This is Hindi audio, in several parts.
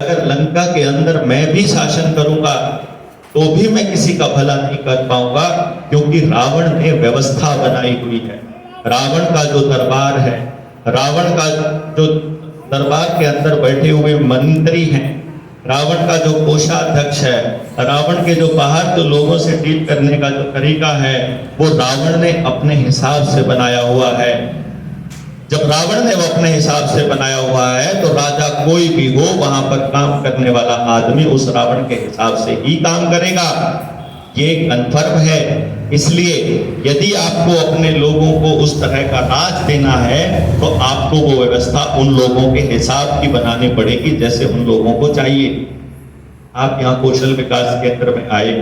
अगर लंका के अंदर मैं भी शासन करूंगा तो भी मैं किसी का भला नहीं कर पाऊंगा, क्योंकि रावण ने व्यवस्था बनाई हुई है। रावण का जो दरबार है, रावण का जो दरबार के अंदर बैठे हुए मंत्री हैं, रावण का जो कोषाध्यक्ष है, रावण के जो बाहर जो लोगों से डील करने का जो तरीका है, वो रावण ने अपने हिसाब से बनाया हुआ है। जब रावण ने वो अपने हिसाब से बनाया हुआ है तो राजा कोई भी हो, वहां पर काम करने वाला आदमी उस रावण के हिसाब से ही काम करेगा, ये कन्फर्म है। इसलिए यदि आपको अपने लोगों को उस तरह का राज देना है तो आपको वो व्यवस्था उन लोगों के हिसाब की बनानी पड़ेगी जैसे उन लोगों को चाहिए। आप यहाँ कौशल विकास केंद्र में आए,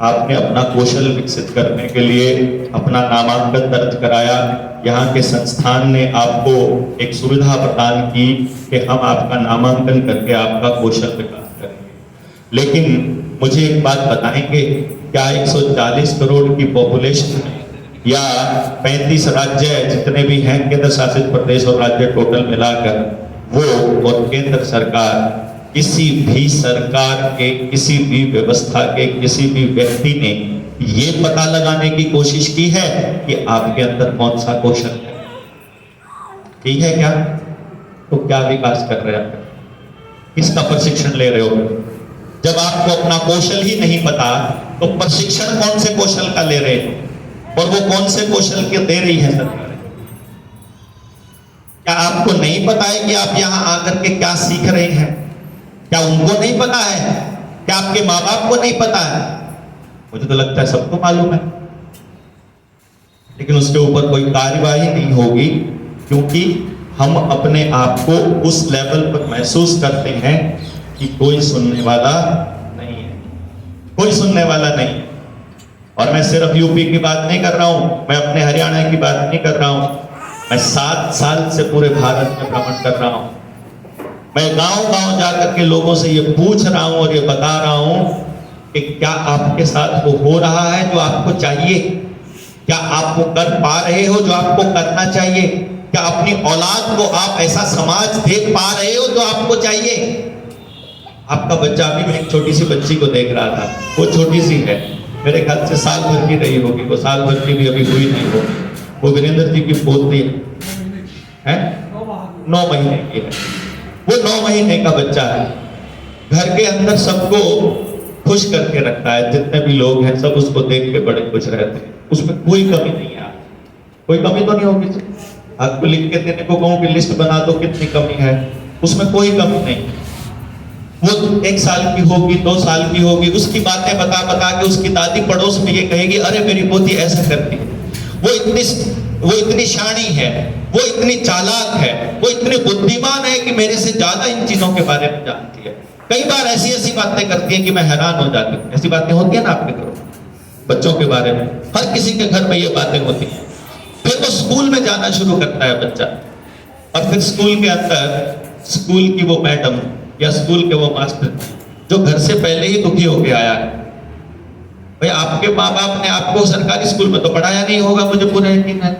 आपने अपना कौशल विकसित करने के लिए अपना नामांकन दर्ज कराया, यहाँ के संस्थान ने आपको एक सुविधा प्रदान की कि हम आपका नामांकन करके आपका कौशल विकास करेंगे। लेकिन मुझे एक बात बताएंगे, क्या 140 करोड़ की पॉपुलेशन या 35 राज्य जितने भी हैं केंद्र शासित प्रदेश और राज्य टोटल मिलाकर, वो और केंद्र सरकार, किसी भी सरकार के किसी भी व्यवस्था के किसी भी व्यक्ति ने ये पता लगाने की कोशिश की है कि आपके अंदर कौन सा कौशल है? ठीक है क्या? तो क्या विकास कर रहे हैं? किसका प्रशिक्षण ले रहे हो? जब आपको अपना कौशल ही नहीं पता तो प्रशिक्षण कौन से कौशल का ले रहे हो? और वो कौन से कौशल के दे रही है सरकार? क्या आपको नहीं पता है कि आप यहां आकर के क्या सीख रहे हैं? क्या उनको नहीं पता है? क्या आपके माँ बाप को नहीं पता है? मुझे तो लगता है सबको मालूम है, लेकिन उसके ऊपर कोई कार्यवाही नहीं होगी, क्योंकि हम अपने आप को उस लेवल पर महसूस करते हैं कि कोई सुनने वाला नहीं है, कोई सुनने वाला नहीं है। और मैं सिर्फ यूपी की बात नहीं कर रहा हूं, मैं अपने हरियाणा की बात नहीं कर रहा हूं, मैं 7 साल से पूरे भारत में भ्रमण कर रहा हूं। मैं गांव-गांव जाकर के लोगों से ये पूछ रहा हूं और ये बता रहा हूं कि क्या आपके साथ वो हो रहा है जो आपको चाहिए? क्या आप वो कर पा रहे हो जो आपको करना चाहिए? क्या अपनी औलाद को आप ऐसा समाज दे पा रहे हो जो आपको चाहिए? आपका बच्चा, अभी मैं एक छोटी सी बच्ची को देख रहा था, वो छोटी सी है, मेरे ख्याल से साल भर की रही होगी, वो साल भर की भी अभी हुई नहीं होगी, वो वीरेंद्र जी की पोती है, 9 महीने की है। वो 9 महीने का बच्चा है, घर के अंदर सबको खुश करके रखता है, जितने भी लोग हैं सब उसको देख के बड़े खुश रहते हैं, उसमें कोई कमी नहीं है। कोई कमी तो नहीं होगी? आपको लिख के देने को कहूं कि लिस्ट बना दो कितनी कमी है, उसमें कोई कमी नहीं। वो 1 साल की होगी, 2 साल की होगी, उसकी बातें बता बता के उसकी दादी पड़ोस में ये कहेगी, अरे मेरी पोती ऐसा करती है, वो इतनी शानी है, वो इतनी चालाक है, वो इतनी बुद्धिमान है कि मेरे से ज्यादा इन चीजों के बारे में जानती है। कई बार ऐसी ऐसी बातें करती है कि मैं हैरान हो जाती हूँ। ऐसी बातें होती है ना आपके घरों में, बच्चों के बारे में, हर किसी के घर में ये बातें होती हैं। फिर वो स्कूल में जाना शुरू करता है बच्चा, और फिर स्कूल के अंदर स्कूल की वो मैडम या स्कूल के वो मास्टर जो घर से पहले ही दुखी होके आया है, भाई आपके माँ बाप ने आपको सरकारी स्कूल में तो पढ़ाया नहीं होगा, मुझे पूरा यकीन है,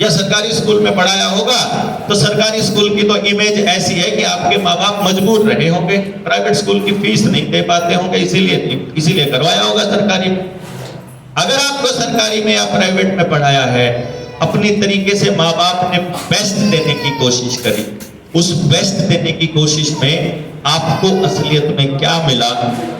या सरकारी स्कूल में पढ़ाया होगा तो सरकारी स्कूल की तो इमेज ऐसी है कि आपके माँ बाप मजबूर रहे होंगे, प्राइवेट स्कूल की फीस नहीं दे पाते होंगे, इसीलिए करवाया होगा सरकारी में। अगर आपको सरकारी में या प्राइवेट में पढ़ाया है, अपनी तरीके से माँ बाप ने बेस्ट देने की कोशिश करी, उस बेस्ट देने की कोशिश में आपको असलियत में क्या मिला?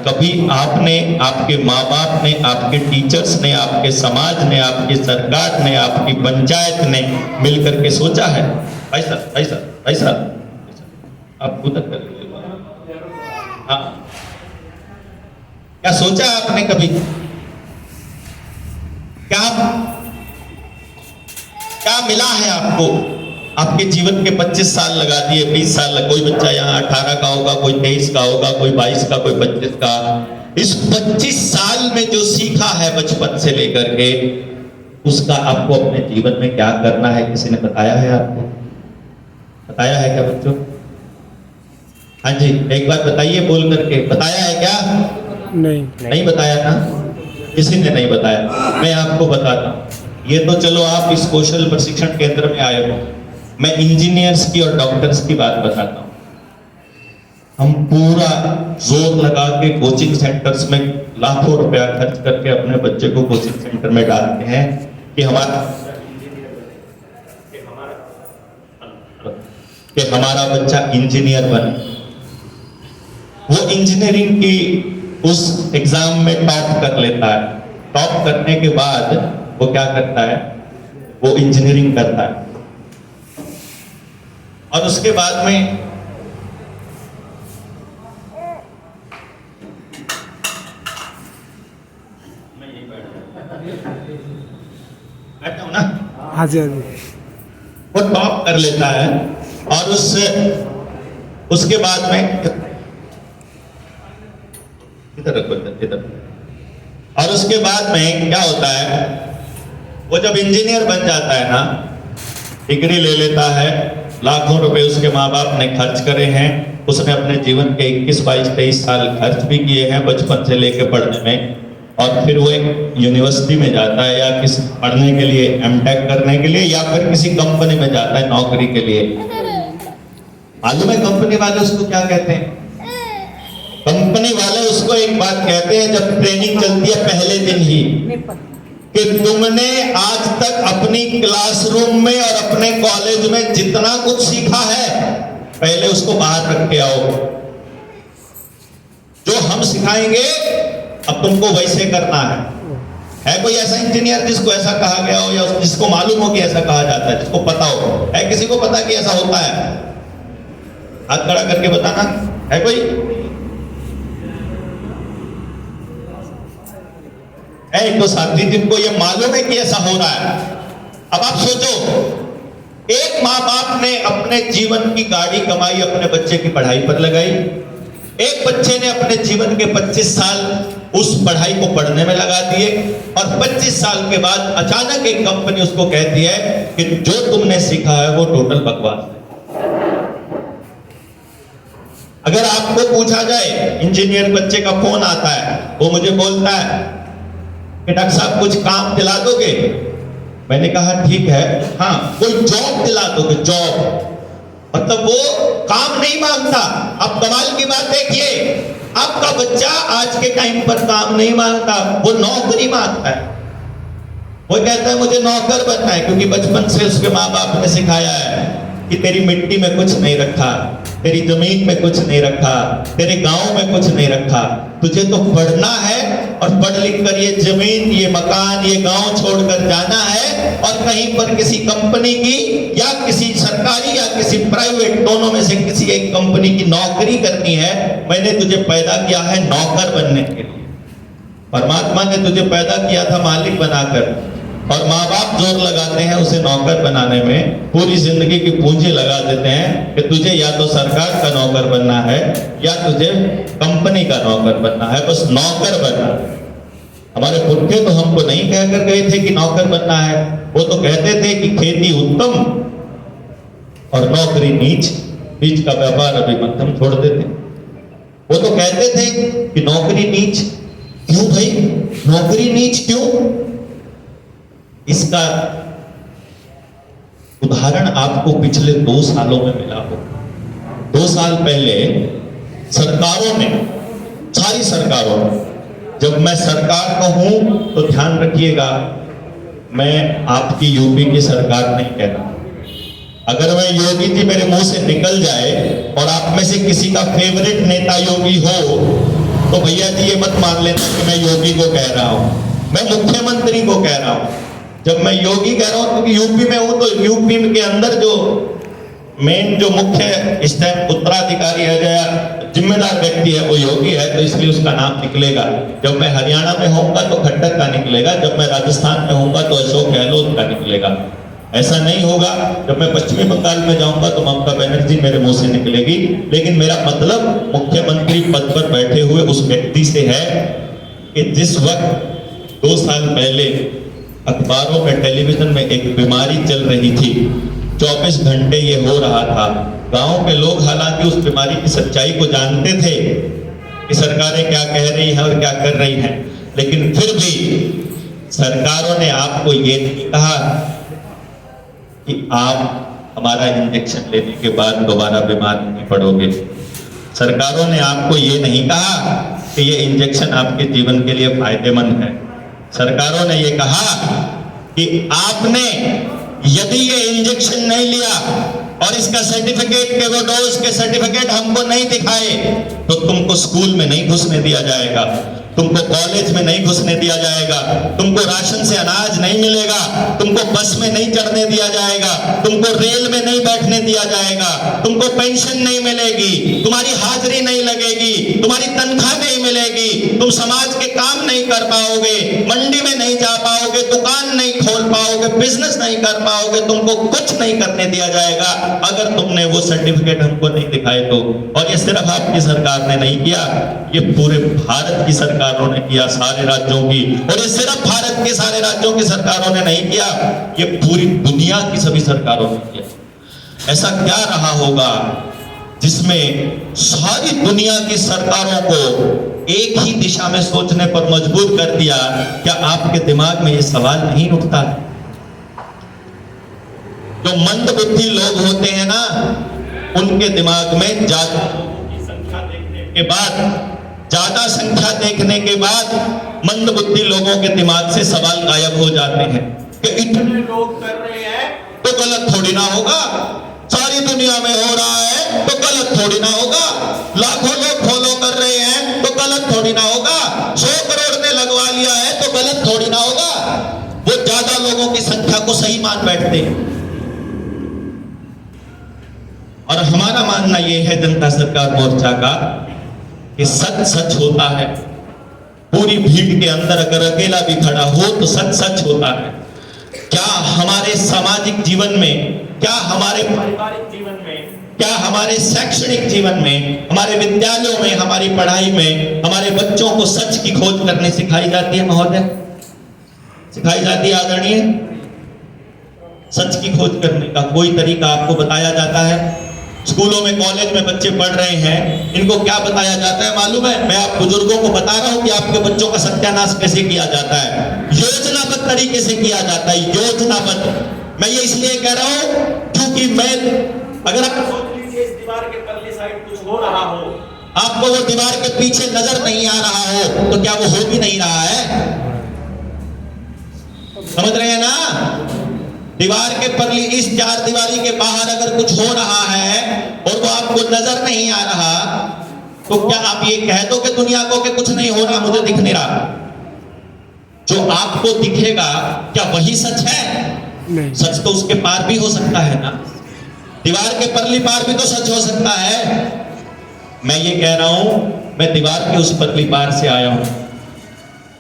कभी आपने, आपके माँ बाप ने, आपके टीचर्स ने, आपके समाज ने, आपकी सरकार ने, आपकी पंचायत ने मिलकर के सोचा है? ऐसा आप खुद कर लीजिए। हाँ, क्या सोचा आपने कभी? क्या मिला है आपको? आपके जीवन के 25 साल लगा दिए, 20 साल लगा, कोई बच्चा यहाँ 18 का होगा, कोई 23 का होगा, कोई 22 का, कोई 25 का। इस 25 साल में जो सीखा है बचपन से लेकर के, उसका आपको अपने जीवन में क्या करना है, किसी ने बताया है आपको? बताया है क्या बच्चों? हाँ जी, एक बात बताइए बोल करके, बताया है क्या? नहीं बताया ना, किसी ने नहीं बताया। मैं आपको बताता हूँ, ये तो चलो आप इस कौशल प्रशिक्षण केंद्र में आए हो, मैं इंजीनियर्स की और डॉक्टर्स की बात बताता हूँ। हम पूरा जोर लगा के कोचिंग सेंटर्स में लाखों रुपया खर्च करके अपने बच्चे को कोचिंग सेंटर में डालते हैं कि हमारा बच्चा इंजीनियर बने। वो इंजीनियरिंग की उस एग्जाम में टॉप कर लेता है। टॉप करने के बाद वो क्या करता है, वो इंजीनियरिंग करता है और उसके बाद में बैठा हूं ना, हाँ जी हाँ जी, वो टॉप कर लेता है और उसके बाद में इधर रखो, इधर। और उसके बाद में क्या होता है, वो जब इंजीनियर बन जाता है ना, डिग्री ले लेता है, लाखों रुपए उसके माँ बाप ने खर्च करे हैं, उसने अपने जीवन के 21, 22, 23 साल खर्च भी किए हैं बचपन से लेके पढ़ने में, और फिर वो एक यूनिवर्सिटी में जाता है या किसी पढ़ने के लिए, एमटेक करने के लिए, या फिर किसी कंपनी में जाता है नौकरी के लिए। मालूम है कंपनी वाले उसको क्या कहते हैं? कंपनी वाले उसको एक बात कहते हैं जब ट्रेनिंग चलती है पहले दिन ही, कि तुमने आज तक अपनी क्लासरूम में और अपने कॉलेज में जितना कुछ सीखा है पहले उसको बाहर रख के आओ। जो हम सिखाएंगे अब तुमको वैसे करना है कोई ऐसा इंजीनियर जिसको ऐसा कहा गया हो, या जिसको मालूम हो कि ऐसा कहा जाता है, जिसको पता हो? है किसी को पता कि ऐसा होता है? हाथ खड़ा करके बताना, है कोई? है तो साथी जिनको ये मालूम है कि ऐसा हो रहा है। अब आप सोचो, एक माँ बाप ने अपने जीवन की गाड़ी कमाई अपने बच्चे की पढ़ाई पर लगाई, एक बच्चे ने अपने जीवन के 25 साल उस पढ़ाई को पढ़ने में लगा दिए, और 25 साल के बाद अचानक एक कंपनी उसको कहती है कि जो तुमने सीखा है वो टोटल बकवास है। अगर आपको पूछा जाए, इंजीनियर बच्चे का फोन आता है, वो मुझे बोलता है कि डॉक्टर साहब कुछ काम दिला दोगे? मैंने कहा ठीक है, हाँ कोई जॉब दिला दोगे? जॉब मतलब वो काम नहीं मांगता। अब कमाल की बात देखिए, आपका बच्चा आज के टाइम पर काम नहीं मांगता, वो नौकरी मांगता है। वो कहता है मुझे नौकर बनना है, क्योंकि बचपन से उसके माँ बाप ने सिखाया है कि तेरी मिट्टी में कुछ नहीं रखा, तेरी जमीन में कुछ नहीं रखा, तेरे गांव में कुछ नहीं रखा, तुझे तो पढ़ना है और पढ़ लिख कर ये जमीन, ये मकान, ये गांव छोड़कर जाना है और कहीं पर किसी कंपनी की या किसी सरकारी या किसी प्राइवेट, दोनों में से किसी एक कंपनी की नौकरी करनी है। मैंने तुझे पैदा किया है नौकर बनने के लिए। परमात्मा ने तुझे पैदा किया था मालिक बनाकर, और माँ बाप जोर लगाते हैं उसे नौकर बनाने में, पूरी जिंदगी की पूंजी लगा देते हैं कि तुझे या तो सरकार का नौकर बनना है या तुझे कंपनी का नौकर बनना है, बस नौकर बनना। हमारे पुरखे तो हमको नहीं कहकर गए थे कि नौकर बनना है, वो तो कहते थे कि खेती उत्तम और नौकरी नीच, बीच का व्यापार अभी मध्यम छोड़ देते। वो तो कहते थे कि नौकरी नीच। क्यों भाई, नौकरी नीच क्यों? इसका उदाहरण आपको पिछले 2 सालों में मिला हो। 2 साल पहले सरकारों ने, सारी सरकारों ने, जब मैं सरकार कहूं तो ध्यान रखिएगा, मैं आपकी यूपी की सरकार नहीं कह रहा। अगर मैं योगी जी मेरे मुंह से निकल जाए और आप में से किसी का फेवरेट नेता योगी हो तो भैया जी ये मत मान लेना कि मैं योगी को कह रहा हूं, मैं मुख्यमंत्री को कह रहा हूं। जब मैं योगी कह रहा हूं क्योंकि यूपी में हूं, तो यूपी के अंदर जो मेन जो मुख्य इस टाइम उत्तराधिकारी है या जिम्मेदार व्यक्ति है वो योगी है, तो इसलिए उसका नाम निकलेगा। जब मैं हरियाणा में होऊंगा तो खट्टर का निकलेगा, जब मैं राजस्थान में होऊंगा तो अशोक गहलोत का निकलेगा। ऐसा नहीं होगा जब मैं पश्चिमी बंगाल में जाऊंगा तो ममता बनर्जी मेरे मुंह से निकलेगी। लेकिन मेरा मतलब मुख्यमंत्री पद पर बैठे हुए उस व्यक्ति से है कि जिस वक्त 2 साल पहले अखबारों में, टेलीविजन में एक बीमारी चल रही थी, 24 घंटे ये हो रहा था, गांव के लोग हालांकि उस बीमारी की सच्चाई को जानते थे कि सरकारें क्या कह रही हैं और क्या कर रही हैं, लेकिन फिर भी सरकारों ने आपको ये नहीं कहा कि आप हमारा इंजेक्शन लेने के बाद दोबारा बीमार नहीं पड़ोगे। सरकारों ने आपको ये नहीं कहा कि ये इंजेक्शन आपके जीवन के लिए फायदेमंद है। सरकारों ने ये कहा कि आपने यदि ये इंजेक्शन नहीं लिया और इसका सर्टिफिकेट के वो डोज के सर्टिफिकेट हमको नहीं दिखाए तो तुमको स्कूल में नहीं घुसने दिया जाएगा, तुमको कॉलेज में नहीं घुसने दिया जाएगा, तुमको राशन से अनाज नहीं मिलेगा, तुमको बस में नहीं चढ़ने दिया जाएगा, तुमको रेल में नहीं बैठने दिया जाएगा, तुमको पेंशन नहीं मिलेगी, तुम्हारी हाजिरी नहीं लगेगी, तुम्हारी तनख्वाह नहीं मिलेगी, तुम समाज के काम नहीं कर पाओगे, मंडी में नहीं जा पाओगे, दुकान नहीं खोल पाओगे, बिजनेस नहीं कर पाओगे, तुमको कुछ नहीं करने दिया जाएगा अगर तुमने वो सर्टिफिकेट हमको नहीं दिखाए तो। और ये सिर्फ आपकी सरकार ने नहीं किया, ये पूरे भारत की सरकारों ने किया, सारे राज्यों की। और ये सिर्फ भारत के सारे राज्यों की सरकारों ने नहीं किया, ये पूरी दुनिया की सभी सरकारों ने किया। ऐसा क्या रहा होगा जिसमें सारी दुनिया की सरकारों को एक ही दिशा में सोचने पर मजबूर कर दिया? क्या आपके दिमाग में ये सवाल नहीं उठता? जो मंद बुद्धि लोग होते हैं ना, उनके दिमाग में ज्यादा संख्या देखने के बाद मंद बुद्धि लोगों के दिमाग से सवाल गायब हो जाते हैं कि इतने लोग कर रहे हैं तो गलत थोड़ी ना होगा, सारी दुनिया में हो रहा है तो गलत थोड़ी ना होगा, लाखों लोग फॉलो कर रहे हैं तो गलत थोड़ी ना होगा, 100 करोड़ ने लगवा लिया है तो गलत थोड़ी ना होगा। वो ज्यादा लोगों की संख्या को सही मान बैठते हैं। और हमारा मानना यह है जनता सरकार मोर्चा का कि सच सच होता है। पूरी भीड़ के अंदर अगर अकेला भी खड़ा हो तो सच सच होता है। क्या हमारे सामाजिक जीवन में, क्या हमारे पारिवारिक जीवन में, क्या हमारे शैक्षणिक जीवन में, हमारे विद्यालयों में, हमारी पढ़ाई में हमारे बच्चों को सच की खोज करनी सिखाई जाती है? महोदय, सिखाई जाती है आदरणीय? सच की खोज करने का कोई तरीका आपको बताया जाता है? स्कूलों में, कॉलेज में बच्चे पढ़ रहे हैं, इनको क्या बताया जाता है मालूम है? मैं आप बुजुर्गों को बता रहा हूं कि आपके बच्चों का सत्यानाश कैसे किया जाता है। योजनाबद्ध तरीके से किया जाता है, योजनाबद्ध। मैं ये इसलिए कह रहा हूं क्योंकि मैं, अगर आप सोच लीजिए इस दीवार के परली साइड कुछ हो रहा हो, आपको वो दीवार के पीछे नजर नहीं आ रहा हो तो क्या वो हो भी नहीं रहा है? समझ रहे हैं ना? दीवार के परली, इस चार दीवारी के बाहर अगर कुछ हो रहा है और वो आपको नजर नहीं आ रहा तो क्या आप ये कह दो कि दुनिया को कि कुछ नहीं हो रहा, मुझे दिख नहीं रहा? जो आपको दिखेगा क्या वही सच है? नहीं। सच तो उसके पार भी हो सकता है ना, दीवार के परली पार भी तो सच हो सकता है। मैं ये कह रहा हूं, मैं दीवार के उस परली पार से आया हूं,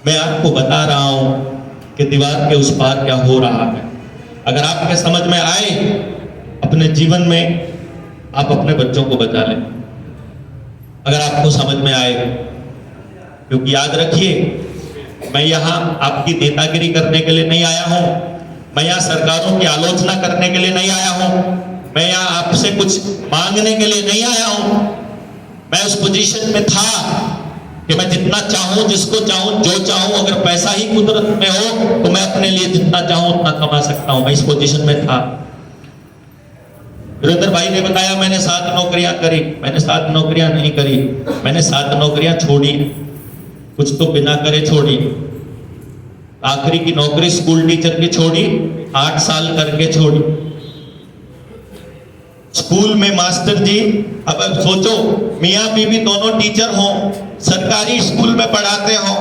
मैं आपको बता रहा हूं कि दीवार के उस पार क्या हो रहा है। अगर आपके समझ में आए, अपने जीवन में आप अपने बच्चों को बचा लें, अगर आपको समझ में आए। क्योंकि याद रखिए, मैं यहाँ आपकी नेतागिरी करने के लिए नहीं आया हूँ, मैं यहाँ सरकारों की आलोचना करने के लिए नहीं आया हूँ, मैं यहाँ आपसे कुछ मांगने के लिए नहीं आया हूँ। मैं उस पोजीशन में था कि मैं जितना चाहूं, जिसको चाहूं, जो चाहूं, अगर पैसा ही कुदरत में हो तो मैं अपने लिए जितना चाहूं उतना कमा सकता हूं। मैं इस पोजीशन में था। वीरेंद्र भाई ने बताया मैंने 7 नौकरियां करी, मैंने 7 नौकरियां नहीं करी, मैंने 7 नौकरियां छोड़ी, कुछ तो बिना करे छोड़ी। आखिरी की नौकरी स्कूल टीचर की छोड़ी, 8 साल करके छोड़ी। स्कूल में मास्टर जी, अब सोचो मियाँ बीवी दोनों टीचर हों, सरकारी स्कूल में पढ़ाते हो,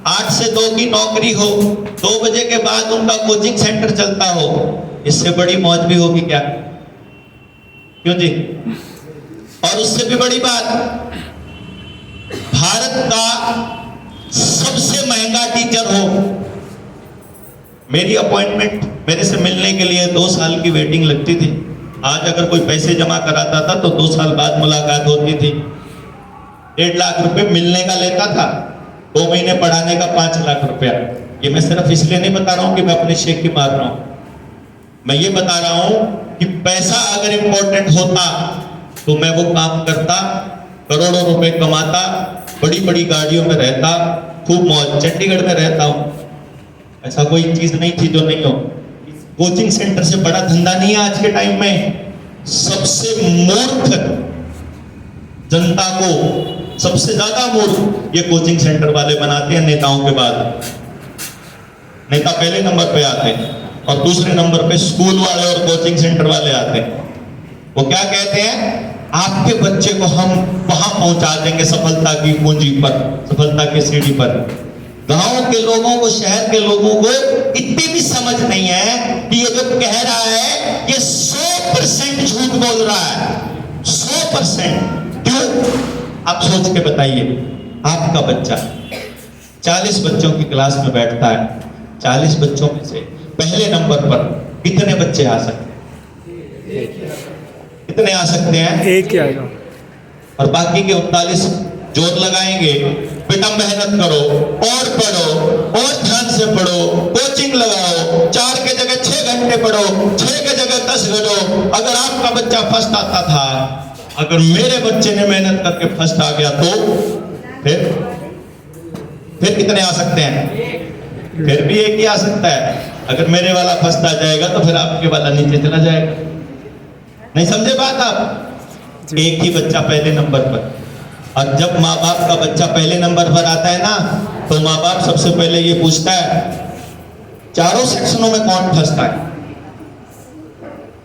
8 से 2 की नौकरी हो, 2 बजे के बाद उनका कोचिंग सेंटर चलता हो, इससे बड़ी मौज भी होगी क्या? क्यों जी? और उससे भी बड़ी बात, भारत का सबसे महंगा टीचर हो। मेरी अपॉइंटमेंट, मेरे से मिलने के लिए 2 साल की वेटिंग लगती थी। आज अगर कोई पैसे जमा कराता था तो 2 साल बाद मुलाकात होती थी। 1.5 लाख रुपए मिलने का लेता था, 2 महीने पढ़ाने का 5 लाख रुपया। ये मैं सिर्फ इसलिए नहीं बता रहा हूं कि मैं अपने शेख की मार रहा हूं, मैं ये बता रहा हूं कि पैसा अगर इंपॉर्टेंट होता तो मैं वो काम करता, करोड़ों रुपए कमाता, बड़ी बड़ी गाड़ियों में रहता, खूब मौज। चंडीगढ़ में रहता हूं, ऐसा कोई चीज नहीं थी जो नहीं हो। कोचिंग सेंटर से बड़ा धंधा नहीं है आज के टाइम में। सबसे मूर्ख जनता को सबसे ज्यादा मूर्ख ये कोचिंग सेंटर वाले बनाते हैं नेताओं के बाद। नेता पहले नंबर पे आते हैं और दूसरे नंबर पे स्कूल वाले और कोचिंग सेंटर वाले आते हैं। वो क्या कहते हैं, आपके बच्चे को हम वहां पहुंचा देंगे सफलता की पूंजी पर, सफलता की सीढ़ी पर। गांव के लोगों को, शहर के लोगों को इतनी भी समझ नहीं है कि ये जो कह रहा है ये 100% झूठ बोल रहा है, 100%। क्यों? आप सोच के बताइए, आपका बच्चा 40 बच्चों की क्लास में बैठता है, 40 बच्चों में से पहले नंबर पर कितने बच्चे आ सकते हैं? कितने आ सकते हैं? एक ही आएगा। और बाकी के 39 जोर लगाएंगे, बेटा मेहनत करो और पढ़ो और ध्यान से पढ़ो, कोचिंग लगाओ, 4 के जगह 6 घंटे पढ़ो, 6 के जगह 10 घंटो। अगर आपका बच्चा फर्स्ट आता था, अगर मेरे बच्चे ने मेहनत करके फर्स्ट आ गया तो फिर कितने आ सकते हैं? फिर भी एक ही आ सकता है। अगर मेरे वाला फर्स्ट आ जाएगा तो फिर आपके वाला नीचे चला जाएगा। नहीं समझे बात आप? एक ही बच्चा पहले नंबर पर। और जब माँ बाप का बच्चा पहले नंबर पर आता है ना, तो माँ बाप सबसे पहले ये पूछता है, चारों सेक्शनों में कौन फर्स्ट आया?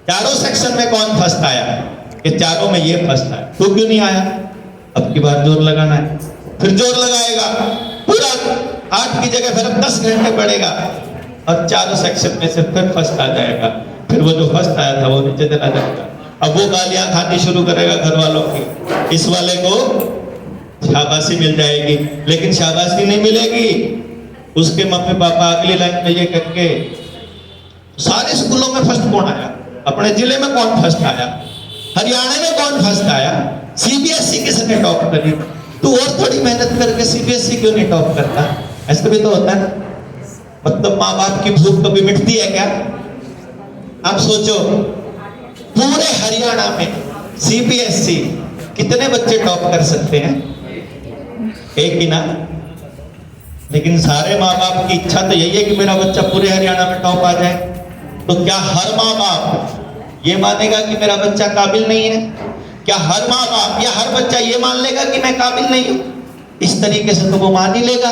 चारों सेक्शन में कौन फर्स्ट आया? कि चारों में ये फर्स्ट आया, तो क्यों नहीं आया? अब की बार जोर लगाना है। फिर जोर लगाएगा, पूरा 8 की जगह फिर 10 घंटे पड़ेगा और चारों सेक्शन में से फिर फर्स्ट आ जाएगा। फिर वो जो फर्स्ट आया था वो नीचे चला जाएगा। अब वो गालियां खानी शुरू करेगा घर वालों की, इस वाले को शाबाशी मिल जाएगी। लेकिन शाबाशी नहीं मिलेगी, उसके मम्मी पापा अगली लाइन में ये कहेंगे, सारे स्कूलों में फर्स्ट कौन आया? अपने जिले में कौन फर्स्ट आया? हरियाणा में कौन फर्स्ट आया? सीबीएसई किसने टॉप करी? तू और थोड़ी मेहनत करके सीबीएसई क्यों नहीं टॉप करता? ऐसा भी तो होता है। मतलब माँ बाप की भूख कभी मिटती है क्या? आप सोचो, पूरे हरियाणा में सीबीएसई कितने बच्चे टॉप कर सकते हैं? एक ही ना। लेकिन सारे माँ बाप की इच्छा तो यही है कि मेरा बच्चा पूरे हरियाणा में टॉप आ जाए। तो क्या हर माँ बाप ये मानेगा कि मेरा बच्चा काबिल नहीं है? क्या हर माँ बाप या हर बच्चा ये मान लेगा कि मैं काबिल नहीं हूं? इस तरीके से तो वो मान ही लेगा,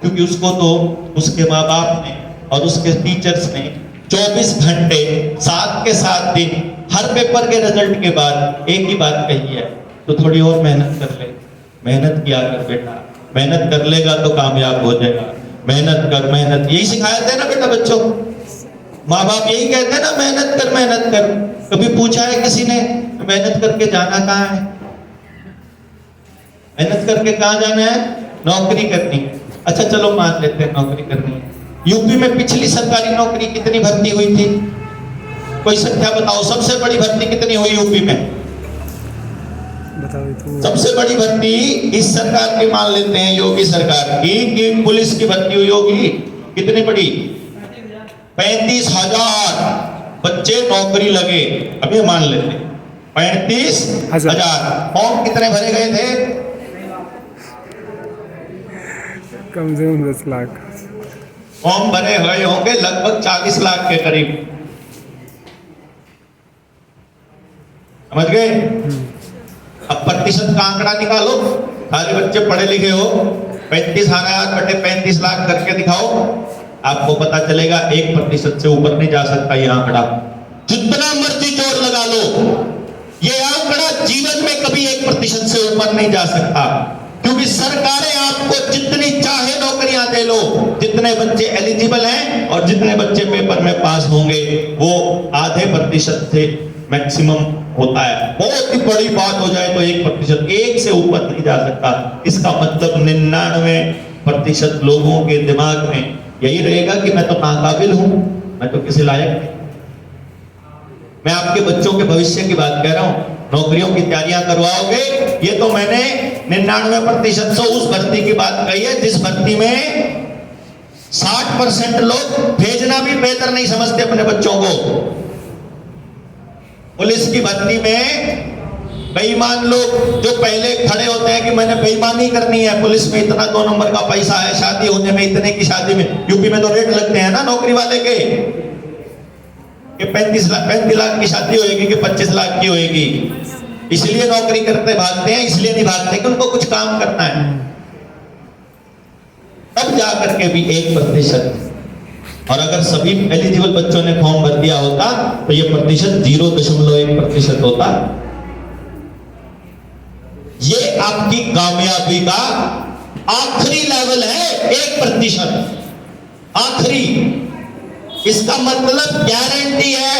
क्योंकि उसको तो उसके माँ बाप ने और उसके टीचर्स ने 24 घंटे 7 के 7 दिन हर पेपर के रिजल्ट के बाद एक ही बात कही है, तो थोड़ी और मेहनत कर ले। मेहनत किया कर बेटा, मेहनत कर लेगा तो कामयाब हो जाएगा। मेहनत कर, मेहनत, यही सिखाया था ना बेटा बच्चों। माँ बाप यही कहते हैं ना, मेहनत कर, मेहनत कर। कभी पूछा है किसी ने मेहनत करके जाना कहाँ है? मेहनत करके कहाँ जाना है? नौकरी करनी है। अच्छा चलो मान लेते हैं नौकरी करनी है। यूपी में पिछली सरकारी नौकरी कितनी भर्ती हुई थी? कोई संख्या बताओ, सबसे बड़ी भर्ती कितनी हुई यूपी में? बताओ। सबसे बड़ी भर्ती इस सरकार की मान लेते हैं, योगी सरकार की, कि पुलिस की भर्ती हुई होगी। कितनी बड़ी? 35,000 बच्चे नौकरी लगे। अभी मान लेते हैं 35,000। फॉर्म कितने भरे गए थे? कम से कम 10 लाख फॉर्म भरे हुए होंगे लगभग 40 लाख के करीब। समझ गए? अब प्रतिशत का आंकड़ा निकालो। खाली बच्चे पढ़े लिखे हो, 35,000 बटे 35 लाख करके दिखाओ, आपको पता चलेगा 1% से ऊपर नहीं जा सकता ये आंकड़ा। जितना मर्जी जोर लगा लो, ये आंकड़ा जीवन में कभी 1% से ऊपर नहीं जा सकता। क्योंकि सरकारें आपको जितनी चाहे नौकरियां दे लो, जितने बच्चे एलिजिबल हैं और जितने बच्चे पेपर में पास होंगे वो आधे प्रतिशत से मैक्सिमम होता है। बहुत ही बड़ी बात हो जाए तो 1%, 1 से ऊपर नहीं जा सकता। इसका मतलब 99% लोगों के दिमाग में यही रहेगा कि मैं तो नाकाबिल हूं, मैं तो किसी लायक नहीं। मैं आपके बच्चों के भविष्य की बात कह रहा हूं। नौकरियों की तैयारियां करवाओगे, ये तो मैंने 99% से उस भर्ती की बात कही है जिस भर्ती में 60% लोग भेजना भी बेहतर नहीं समझते अपने बच्चों को। पुलिस की भर्ती में बेईमान लोग जो पहले खड़े होते हैं कि मैंने बेईमानी करनी है, पुलिस में इतना 2 नंबर का पैसा है, शादी होने में इतने की शादी में, यूपी में तो रेट लगते हैं ना नौकरी वाले के, कि 35 लाख की शादी होएगी कि 25 लाख की होएगी। इसलिए नौकरी करते भागते हैं, इसलिए नहीं भागते कि उनको कुछ काम करना है। तब जाकर के भी 1%, और अगर सभी एलिजिबल बच्चों ने फॉर्म भर दिया होता तो ये प्रतिशत 0.1% होता। ये आपकी कामयाबी का आखिरी लेवल है, 1%, आखिरी। इसका मतलब गारंटी है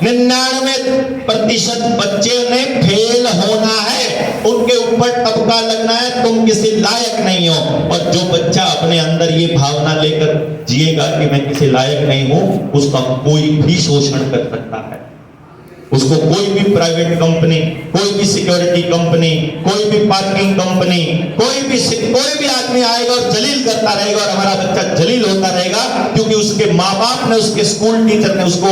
99% बच्चे ने फेल होना है, उनके ऊपर टपका लगना है, तुम किसी लायक नहीं हो। और जो बच्चा अपने अंदर ये भावना लेकर जिएगा कि मैं किसी लायक नहीं हूं, उसका कोई भी शोषण कर सकता है। उसको कोई भी प्राइवेट कंपनी, कोई भी सिक्योरिटी कंपनी, कोई भी पार्किंग कंपनी, कोई भी आदमी आएगा और जलील करता रहेगा, और हमारा बच्चा जलील होता रहेगा क्योंकि उसके माँ बाप ने, उसके स्कूल टीचर ने उसको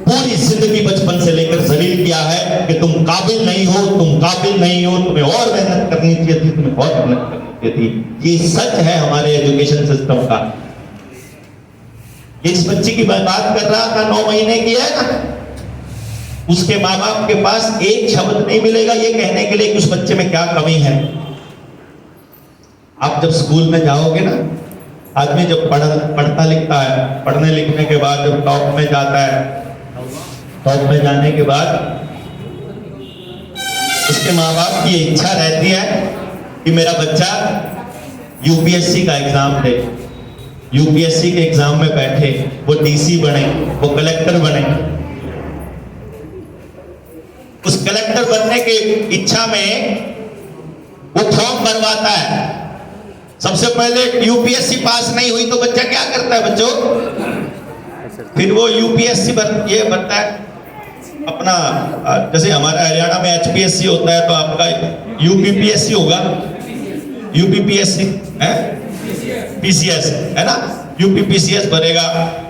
पूरी जिंदगी बचपन से लेकर जलील किया है कि तुम काबिल नहीं हो, तुम काबिल नहीं हो, तुम्हें और मेहनत करनी चाहिए थी, तुम्हें और मेहनत करनी चाहिए थी। ये सच है हमारे एजुकेशन सिस्टम का। इस बच्ची की मैं बात कर रहा था, 9 महीने की है ना, उसके माँ बाप के पास एक शब्द नहीं मिलेगा ये कहने के लिए कि उस बच्चे में क्या कमी है। आप जब स्कूल में जाओगे ना, आदमी जब पढ़ता लिखता है, पढ़ने लिखने के बाद जब टॉप में जाता है, टॉप में जाने के बाद उसके माँ बाप की इच्छा रहती है कि मेरा बच्चा यूपीएससी का एग्जाम दे, यूपीएससी के एग्जाम में बैठे, वो डीसी बने, वो कलेक्टर बने। उस कलेक्टर बनने की इच्छा में वो फॉर्म भरवाता है। सबसे पहले यूपीएससी पास नहीं हुई तो बच्चा क्या करता है बच्चों? फिर वो यूपीएससी ये बनता है अपना, जैसे हमारा हरियाणा में एचपीएससी होता है तो आपका यूपीपीएससी होगा, यूपीपीएससी है, पीसीएस है ना, यूपीपीसीएस भरेगा,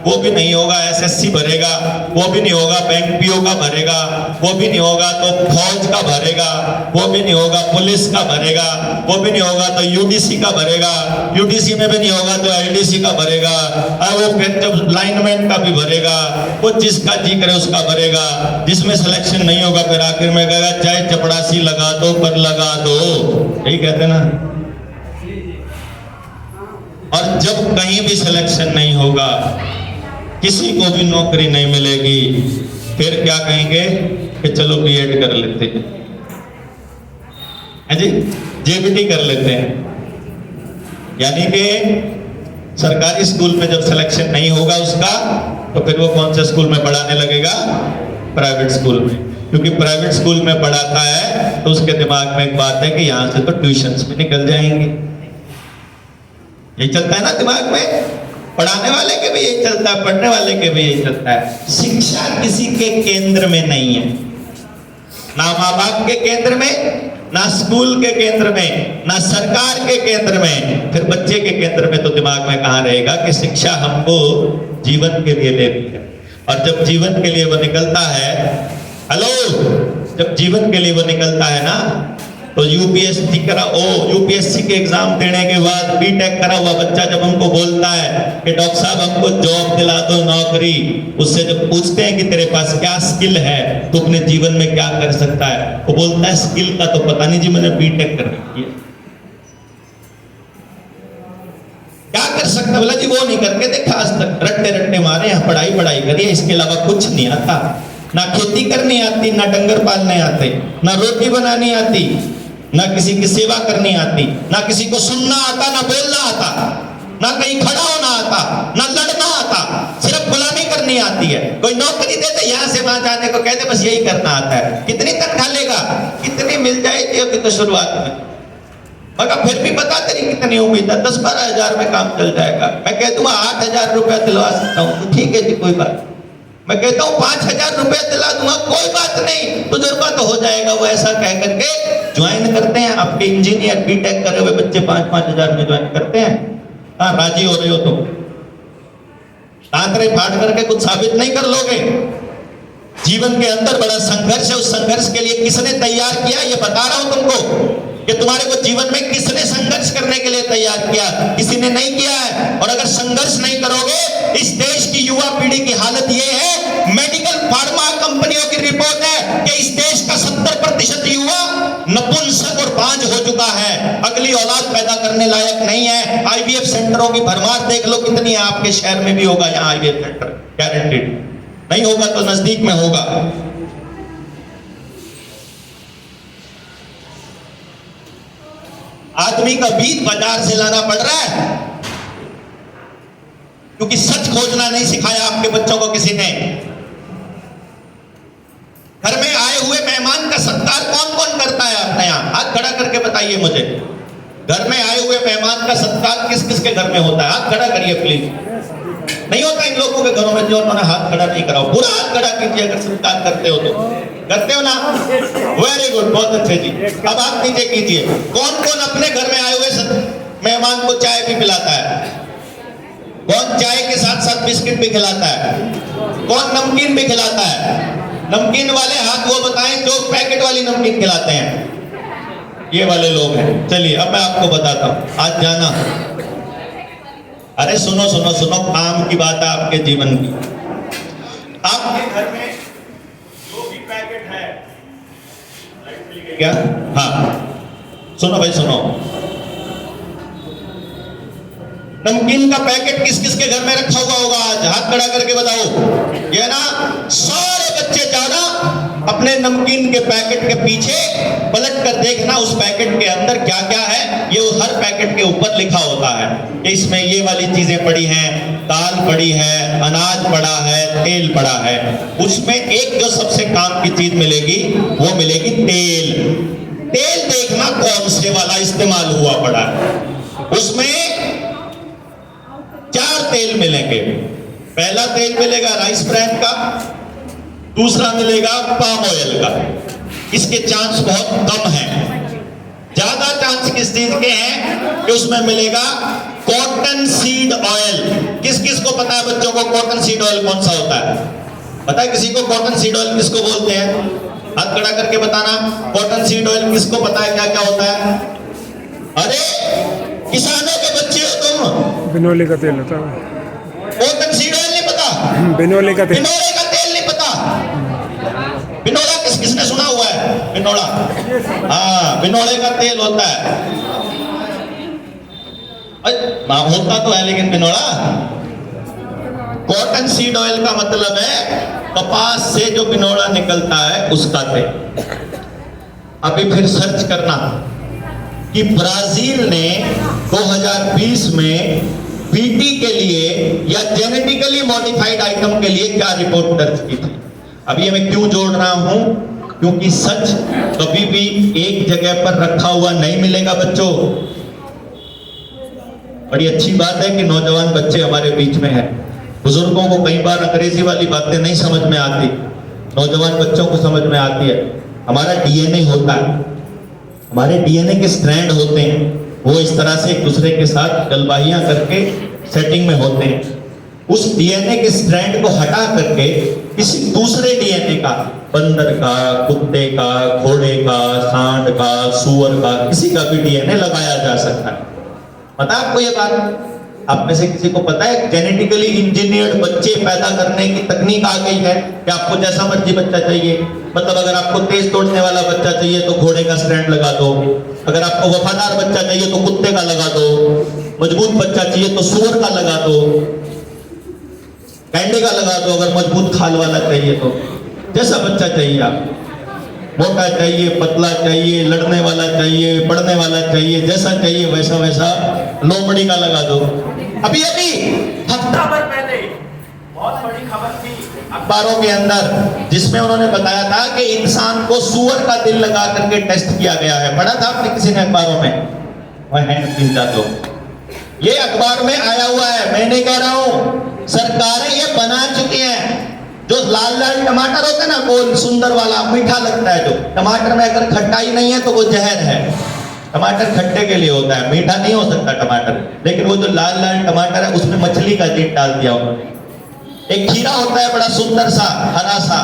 वो भी नहीं होगा, एसएससी भरेगा, वो भी नहीं होगा, बैंक पीओ का भरेगा, वो भी नहीं होगा तो फौज का भरेगा, वो भी नहीं होगा, पुलिस का भरेगा, वो भी नहीं होगा तो यूडीसी का भरेगा, यूडीसी में भी नहीं होगा तो एलडीसी का भरेगा, और वो फिर जब लाइनमैन का भी भरेगा, वो जिसका जी करे उसका भरेगा। जिसमें सिलेक्शन नहीं होगा फिर आखिर में कहेगा चाहे चपड़ासी लगा दो पर लगा दो, यही कहते ना। और जब कहीं भी सिलेक्शन नहीं होगा, किसी को भी नौकरी नहीं मिलेगी, फिर क्या कहेंगे कि चलो बीएड कर लेते हैं जी, जेबीटी कर लेते हैं। यानी कि सरकारी स्कूल में जब सिलेक्शन नहीं होगा उसका, तो फिर वो कौन से स्कूल में पढ़ाने लगेगा? प्राइवेट स्कूल में। क्योंकि प्राइवेट स्कूल में पढ़ाता है तो उसके दिमाग में एक बात है कि यहां से तो ट्यूशंस भी निकल जाएंगे। यही चलता है ना दिमाग में, पढ़ाने वाले के भी यही चलता है, पढ़ने वाले के भी यही चलता है। शिक्षा किसी के केंद्र में नहीं है, ना माँ बाप के केंद्र में, ना स्कूल के केंद्र में, ना सरकार के केंद्र में, फिर बच्चे के केंद्र में तो दिमाग में कहाँ रहेगा कि शिक्षा हमको जीवन के लिए लेनी है। और जब जीवन के लिए वो निकलता है, हेलो, जब जीवन के लिए वो निकलता है ना, तो यूपीएससी यूपीएससी के एग्जाम देने के बाद बीटेक करा हुआ बच्चा जब हमको बोलता है कि डॉक्टर साहब हमको जॉब दिला दो, नौकरी, उससे जब पूछते हैं कि तेरे पास क्या स्किल है, तो अपने जीवन में क्या कर सकता है, वो बोलता है स्किल का तो पता नहीं जी, मैंने बीटेक कर रखी है। क्या कर सकता? बोला जी वो नहीं करके देखा आज तक, रट्टे रट्टे मारे हैं, पढ़ाई करिए, इसके अलावा कुछ नहीं आता। ना खेती करनी आती, ना डंगर पालने आते, ना रोटी बनानी आती, ना किसी की सेवा करनी आती, ना किसी को सुनना आता, ना बोलना आता, ना कहीं खड़ा होना आता, ना लड़ना आता, सिर्फ गुलामी करनी आती है। कोई नौकरी देते यहाँ से वहां जाने को कहते बस यही करना आता है। कितनी तनख्वाह लेगा? कितनी मिल जाएगी अभी तो शुरुआत में, मगर फिर भी बता तेरी कितनी उम्मीद है? 10-12 हजार में काम चल जाएगा। मैं कह दूंगा 8,000 रुपया दिलवा सकता हूँ, तो ठीक है जी कोई बात। मैं कहता हूँ 5,000 रुपया दिला दूंगा, कोई बात नहीं, तजुर्बा तो हो जाएगा। वो ऐसा कह करके ज्वाइन करते हैं। आपके इंजीनियर बीटेक करे हुए बच्चे 5-5 हजार में ज्वाइन करते हैं। हाँ, राजी हो रहे हो तो आंकड़े फाड़ करके कुछ साबित नहीं कर लोगे। जीवन के अंदर बड़ा संघर्ष है, उस संघर्ष के लिए किसने तैयार किया ये बता रहा हूं तुमको, कि तुम्हारे को जीवन में किसने संघर्ष करने के लिए तैयार किया? किसी ने नहीं किया है। और अगर संघर्ष नहीं करोगे, इस देश की युवा पीढ़ी की हालत ये है, मेडिकल फार्मा कंपनियों की रिपोर्ट है कि इस देश का 70% युवा अगली औलाद पैदा करने लायक नहीं है। आईवीएफ सेंटरों की भरमार देख लो कितनी है, आपके शहर में भी होगा यहाँ आईवीएफ सेंटर, गारंटेड। नहीं होगा तो नजदीक में होगा। आदमी का बीज बाजार से लाना पड़ रहा है, क्योंकि सच खोजना नहीं सिखाया आपके बच्चों को किसी ने। घर में आए हुए मेहमान का सत्कार कौन कौन करता है अपने यहाँ? हाथ खड़ा करके बताइए मुझे। घर में आए हुए मेहमान का सत्कार किस किस के घर में होता है? हाथ खड़ा करिए प्लीज। नहीं होता इन लोगों के घरों में जो उन्होंने हाथ खड़ा नहीं करा, पूरा हाथ खड़ा कीजिए अगर सत्कार करते हो तो। करते हो ना? वेरी गुड, बहुत अच्छे जी। अब आप नीचे कीजिए। कौन कौन अपने घर में आए हुए मेहमान को चाय भी पिलाता है? कौन चाय के साथ साथ बिस्किट भी खिलाता है? कौन नमकीन भी खिलाता है? नमकीन वाले हाथ वो बताएं जो पैकेट वाली नमकीन खिलाते हैं। ये वाले लोग हैं। चलिए अब मैं आपको बताता हूं, आज जाना। अरे सुनो सुनो सुनो, काम की बात है आपके जीवन की। आपके घर में जो भी पैकेट है, क्या? हाँ सुनो भाई सुनो, नमकीन का पैकेट किस किस के घर में रखा हुआ होगा? आज हाथ खड़ा करके बताओ। ये ना सारे बच्चे जाना अपने नमकीन के पैकेट के पीछे पलट कर देखना उस पैकेट के अंदर क्या क्या है। ये हर पैकेट के ऊपर लिखा होता है। इसमें ये वाली चीजें पड़ी हैं, दाल पड़ी है, अनाज पड़ा है, तेल पड़ा है। उसमें एक जो सबसे काम की चीज मिलेगी वो मिलेगी तेल। तेल देखना कौन से वाला इस्तेमाल हुआ पड़ा है। उसमें 4 तेल मिलेंगे। पहला तेल मिलेगा राइस ब्रांड का, दूसरा मिलेगा पाम ऑयल का। इसके चांस बहुत कम हैं। ज्यादा चांस किस चीज के हैं? कि उसमें मिलेगा कॉटन सीड ऑयल। किस किस को पता है बच्चों को कॉटन सीड ऑयल कौन सा होता है? पता है किसी को कॉटन सीड ऑयल किसको बोलते हैं? हाथ खड़ा करके बताना। कॉटन सीड ऑयल किसको पता है क्या क्या होता है? अरे किसानों के बच्चे हो तुम। बिनोले का तेल होता है। कॉटन सीड ऑयल नहीं पता? बिनोले का तेल। बिनोले का तेल नहीं पता? बिनोला किसने सुना हुआ है? बिनोला, हाँ बिनोले का तेल होता है। होता तो है लेकिन बिनोला। कॉटन सीड ऑयल का मतलब है कपास से जो बिनोला निकलता है उसका तेल। अभी फिर सर्च करना कि ब्राजील ने 2020 में बीटी के लिए या जेनेटिकली मॉडिफाइड आइटम के लिए क्या रिपोर्ट दर्ज की थी। अब ये मैं क्यों जोड़ रहा हूं? क्योंकि सच कभी भी एक जगह पर रखा हुआ नहीं मिलेगा बच्चों। बड़ी अच्छी बात है कि नौजवान बच्चे हमारे बीच में हैं। बुजुर्गों को कई बार अंग्रेजी वाली बातें नहीं समझ में आती, नौजवान बच्चों को समझ में आती है। हमारा डीएनए होता है, हमारे डीएनए के स्ट्रैंड होते हैं, वो इस तरह से एक दूसरे के साथ गलबाहियां करके सेटिंग में होते हैं। उस डीएनए के स्ट्रैंड को हटा करके किसी दूसरे डीएनए का, बंदर का, कुत्ते का, घोड़े का, सांड का, सूअर का, किसी का भी डीएनए लगाया जा सकता है। पता है आपको ये बात? आप में से किसी को पता है जेनेटिकली इंजीनियर्ड बच्चे पैदा करने की तकनीक आ गई है कि आपको जैसा मर्जी बच्चा चाहिए, मतलब अगर आपको तेज तोड़ने वाला बच्चा चाहिए तो घोड़े का स्ट्रैंड लगा दो, अगर आपको वफादार बच्चा चाहिए तो कुत्ते का लगा दो, मजबूत बच्चा चाहिए तो सूअर का लगा दो, कैंडे का लगा दो, अगर मजबूत खाल वाला चाहिए तो। जैसा बच्चा चाहिए आप, मोटा चाहिए, पतला चाहिए, लड़ने वाला चाहिए, पढ़ने वाला चाहिए, जैसा चाहिए वैसा वैसा लोमड़ी का लगा दो। अभी हफ्ता भर पहले बहुत बड़ी खबर थी अखबारों के अंदर, जिसमें उन्होंने बताया था कि इंसान को सूअर का दिल लगा करके टेस्ट किया गया है। पढ़ा था आपने किसी ने अखबारों में? वह है 3-4 लोग। ये अखबार में आया हुआ है, मैं नहीं कह रहा हूं, सरकारें ये बना चुकी हैं। जो लाल लाल टमाटर होता है ना, वो सुंदर वाला मीठा लगता है, जो टमाटर में अगर खट्टाई नहीं है तो वो जहर है। टमाटर खट्टे के लिए होता है, मीठा नहीं हो सकता टमाटर। लेकिन वो जो लाल लाल टमाटर है उसमें मछली का जीन डाल दिया उन्होंने। एक खीरा होता है बड़ा सुंदर सा, हरा सा,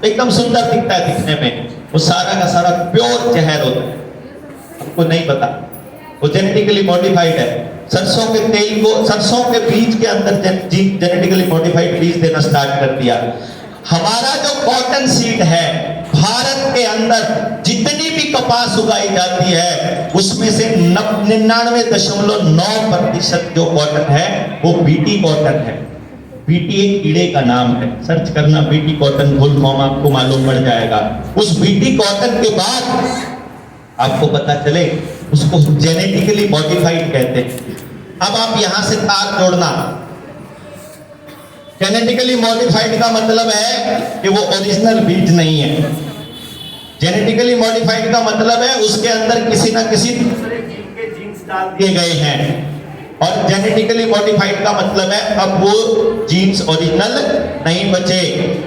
एकदम सुंदर दिखता है दिखने में, वो सारा का सारा प्योर जहर होता है। आपको नहीं पता, वो जेनेटिकली मॉडिफाइड है। सरसों के तेल को, सरसों के बीज के अंदर जेनेटिकली मॉडिफाइड बीज देना स्टार्ट कर दिया। हमारा जो कॉटन सीड है, भारत के अंदर जितनी भी कपास उगाई जाती है उसमें से 99.9% जो कॉटन है वो बीटी कॉटन है। बीटी एक कीड़े का नाम है, सर्च करना बीटी कॉटन फुल फॉर्म आपको मालूम पड़ जाएगा। उस बीटी कॉटन के बाद आपको पता चले उसको जेनेटिकली मॉडिफाइड कहते हैं। अब आप यहां से तार जोड़ना, जेनेटिकली मॉडिफाइड का मतलब है कि वो ओरिजिनल बीज नहीं है। जेनेटिकली मॉडिफाइड का मतलब है उसके अंदर किसी ना किसी दूसरे जीव के जीन्स डाल दिए गए हैं। और जेनेटिकली मॉडिफाइड का मतलब है अब वो जीन्स ओरिजिनल नहीं बचे।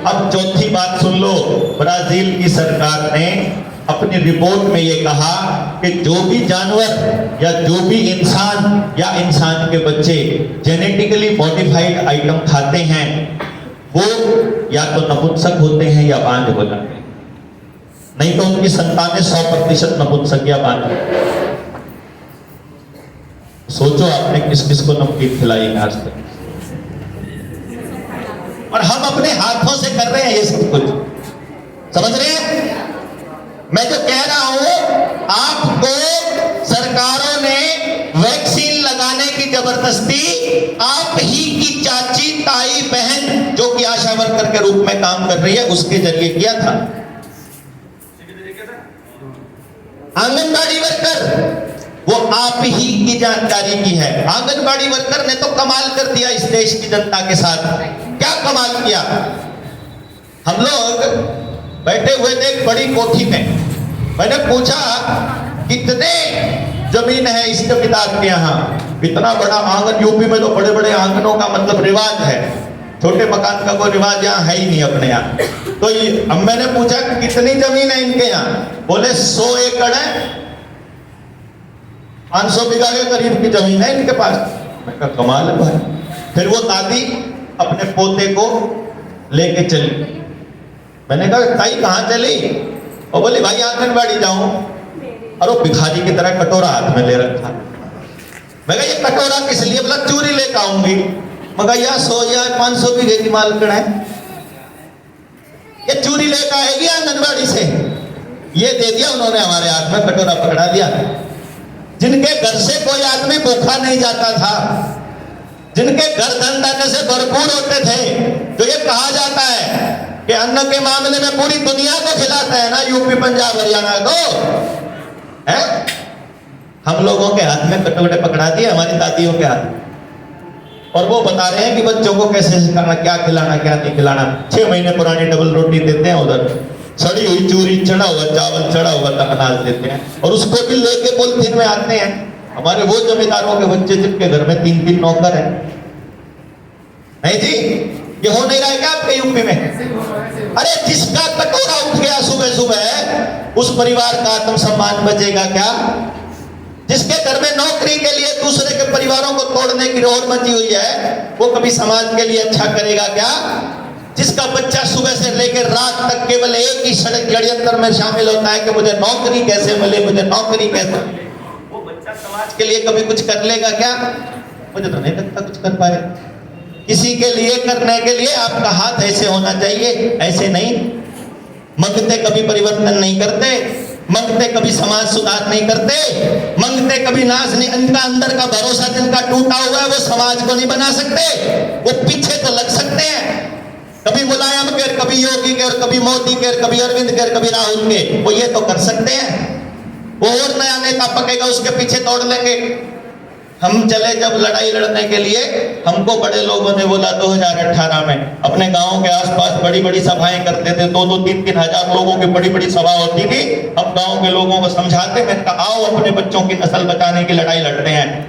अब चौथी बात सुन लो, ब्राजील की सरकार ने अपनी रिपोर्ट में ये कहा कि जो भी जानवर या जो भी इंसान या इंसान के बच्चे जेनेटिकली मॉडिफाइड आइटम खाते हैं वो या तो नपुंसक होते हैं या बांझ हो जाते हैं, नहीं तो उनकी संतानें 100% नपुंसक या बांझ। सोचो आपने किस किस को नमकीन खिलाई है आज तक, और हम अपने हाथों से कर रहे हैं ये सब कुछ। समझ रहे हैं मैं जो कह रहा हूं? आपको सरकारों ने वैक्सीन लगाने की जबरदस्ती आप ही की चाची, ताई, बहन जो कि आशा वर्कर के रूप में काम कर रही है उसके जरिए किया था। आंगनबाड़ी वर्कर वो आप ही की जानकारी की है। आंगनबाड़ी वर्कर ने तो कमाल कर दिया इस देश की जनता के साथ। क्या कमाल किया? हम लोग बैठे हुए थे एक बड़ी कोठी में, मैंने पूछा कितने जमीन है इस जमींदार के यहाँ? इतना बड़ा आंगन, यूपी में तो बड़े बड़े आंगनों का मतलब रिवाज है, छोटे मकान का कोई रिवाज यहाँ है ही नहीं अपने यहाँ। तो अब मैंने पूछा कितनी जमीन है इनके यहाँ? बोले 100 एकड़ है, 500 बीघा के करीब की जमीन है इनके पास। मैं कहा कमाल है भाई। फिर वो दादी अपने पोते को लेके चली। मैंने कहा ताई कहाँ चली? और बोले भाई आंगनबाड़ी जाऊं। और वो भिखारी की तरह कटोरा हाथ में ले रखा। मैं कहा ये कटोरा किस लिए? बोला चूरी लेकर आऊंगी। मैं कहा यार 100 या 500 बीघे की मालकिन है, ये चूरी लेकर आएगी आंगनबाड़ी से? ये दे दिया उन्होंने हमारे हाथ में, कटोरा पकड़ा दिया। जिनके घर से कोई आदमी भूखा नहीं जाता था, जिनके घर धन धान्य से भरपूर होते थे, तो ये कहा जाता है कि अन्न के मामले में पूरी दुनिया को खिलाता है ना यूपी, पंजाब, हरियाणा को है। हम लोगों के हाथ में कटोरे पकड़ा दिए, हमारी दादियों के हाथ, और वो बता रहे हैं कि बच्चों को कैसे सिखाना, क्या खिलाना क्या नहीं खिलाना। 6 महीने पुरानी डबल रोटी देते हैं, उधर सड़ी हुई चूरी, चढ़ा हुआ चावल, चढ़ा हुआ अनाज देते हैं, और उसको भी लेके पॉलिथीन में आते हैं। हमारे वो जमींदारों के बच्चे जिनके घर में 3-3 नौकर है। नहीं जी, ये हो नहीं रहा है क्या आपके यूपी में? अरे जिसका कटोरा उठ गया सुबह सुबह, उस परिवार का आत्मसम्मान बचेगा क्या? जिसके घर में नौकरी के लिए दूसरे के परिवारों को तोड़ने की रोड मची हुई है, वो कभी समाज के लिए अच्छा करेगा क्या? जिसका बच्चा सुबह से लेकर रात तक केवल एक ही षड्यंत्र में शामिल होता है कि मुझे नौकरी कैसे मिले, मुझे नौकरी कैसे मिले, वो बच्चा समाज के लिए कभी कुछ कर लेगा क्या? मुझे तो नहीं लगता कुछ कर पाए। किसी के लिए करने के लिए आपका हाथ ऐसे होना चाहिए, ऐसे नहीं। मंगते कभी परिवर्तन नहीं करते, मंगते कभी समाज सुधार नहीं करते, मंगते कभी नाश नहीं। इनका अंदर का भरोसा जिनका टूटा हुआ है वो समाज को नहीं बना सकते। वो पीछे तो लग सकते हैं, कभी मुलायम के, कभी योगी के, और कभी मोदी के, कभी अरविंद के, कभी राहुल के, वो ये तो कर सकते हैं। वो और नया नेता पकेगा उसके पीछे दौड़ लेंगे। हम चले जब लड़ाई लड़ने के लिए, हमको बड़े लोगों ने बोला 2018 में अपने गांव के आसपास बड़ी बड़ी सभाएं करते थे, 2-2, 3-3 हजार लोगों की बड़ी बड़ी सभा होती थी। हम गांव के लोगों को समझाते, मैं कहा आओ अपने बच्चों की नस्ल बचाने की लड़ाई लड़ते हैं।